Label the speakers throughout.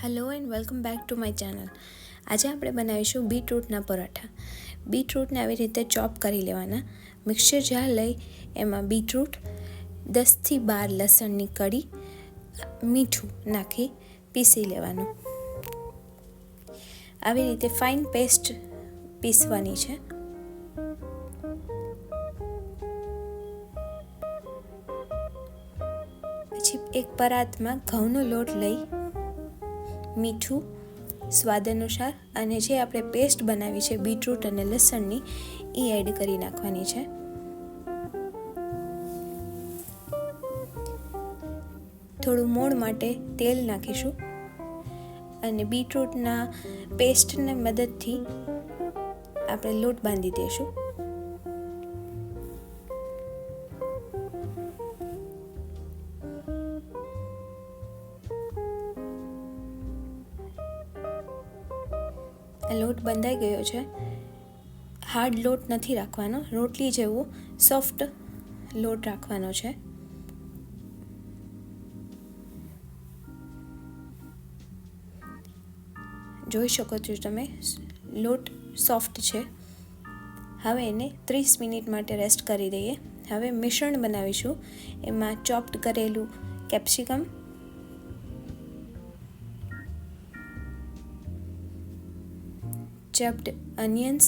Speaker 1: Hello and welcome back to my channel. આજે આપણે બનાવીશું બીટરૂટના પરાઠા. બીટરૂટને આવી રીતે ચોપ કરી લેવાના. મિક્સર જાર લઈ એમાં બીટરૂટ, 10થી 12 લસણની કળી, મીઠું નાખી પીસી લેવાનું. આવી રીતે ફાઇન પેસ્ટ પીસવાની છે. પછી એક પરાતમાં ઘઉંનો લોટ લઈ મીઠું સ્વાદ અનુસાર અને જે આપણે પેસ્ટ બનાવી છે બીટરૂટ અને લસણની એ એડ કરી નાખવાની છે. થોડું મોણ માટે તેલ નાખીશું અને બીટરૂટના પેસ્ટની મદદથી આપણે લોટ બાંધી દઈશું. લોટ બંધાઈ ગયો છે. હાર્ડ લોટ નથી રાખવાનો, રોટલી જેવો સોફ્ટ લોટ રાખવાનો છે. જોઈ શકો છો તમે, લોટ સોફ્ટ છે. હવે એને 30 મિનિટ માટે રેસ્ટ કરી દઈએ. હવે મિશ્રણ બનાવીશું. એમાં ચોપ્ડ કરેલું capsicum, chopped onions,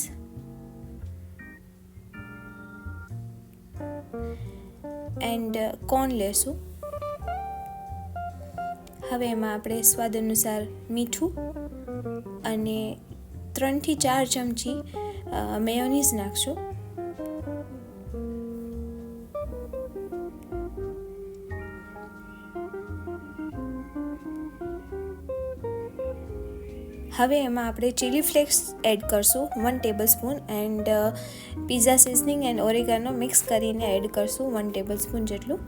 Speaker 1: and corn લેશું. હવે એમાં આપણે સ્વાદ અનુસાર મીઠું અને 3 થી 4 ચમચી મેયોનીઝ નાખશું. હવે એમાં આપણે ચીલી ફ્લેક્સ એડ કરશું 1 tablespoon and pizza seasoning and oregano mix કરીને એડ કરશું 1 ટેબલસ્પૂન જેટલું.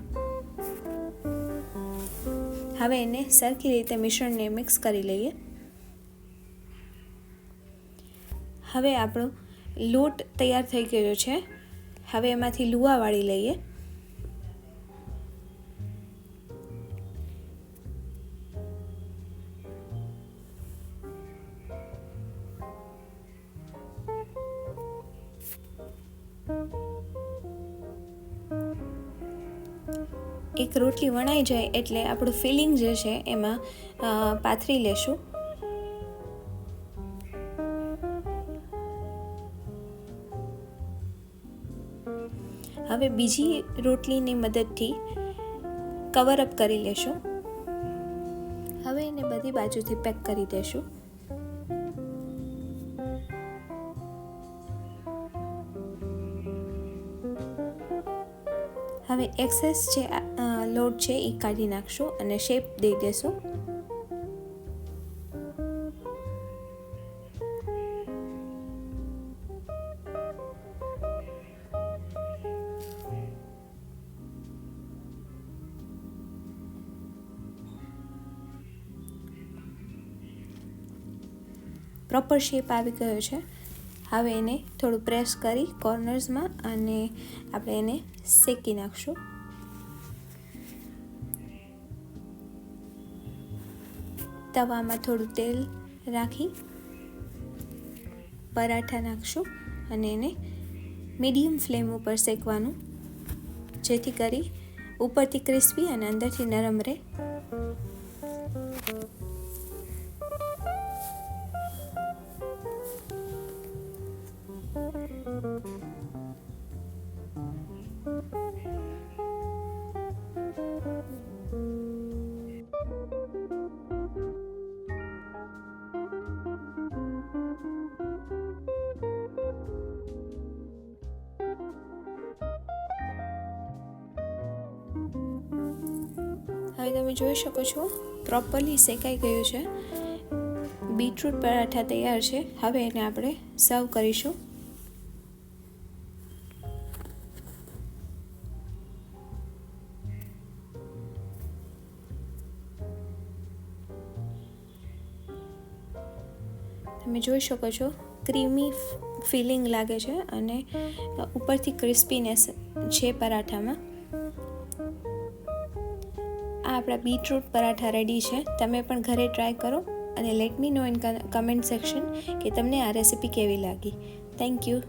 Speaker 1: હવે એને સરખી રીતે મિશ્રણને મિક્સ કરી લઈએ. હવે આપણો લોટ તૈયાર થઈ ગયો છે. હવે એમાંથી લુવા વાળી લઈએ. એક રોટલી વણાઈ જાય એટલે આપણું ફિલિંગ જે છે એમાં પાથરી લેશું. હવે બીજી રોટલીની મદદથી કવર અપ કરી લેશું. હવે એને બધી બાજુથી પેક કરી દેશું. હવે એક્સેસ જે લોટ છે એ કાઢી નાખશું અને શેપ દઈ દેશું. પ્રોપર શેપ આવી ગયો છે. હવે એને થોડું પ્રેસ કરી કોર્નર્સમાં અને આપણે એને શેકી નાખશું. તવામાં થોડું તેલ રાખી પરાઠા નાખશું અને એને મીડિયમ ફ્લેમ ઉપર શેકવાનું, જેથી કરી ઉપરથી ક્રિસ્પી અને અંદરથી નરમ રહે. હવે તમે જોઈ શકો છો પ્રોપરલી શેકાઈ ગયું છે. બીટરૂટ પરાઠા તૈયાર છે. હવે એને આપણે સર્વ કરીશું. તમે જોઈ શકો છો ક્રીમી ફિલિંગ લાગે છે અને ઉપરથી ક્રિસ્પીનેસ છે પરાઠામાં. આ આપણા બીટરૂટ પરાઠા રેડી છે. તમે પણ ઘરે ટ્રાય કરો. અને let me no in comment section કે તમને આ રેસીપી કેવી લાગી. Thank you.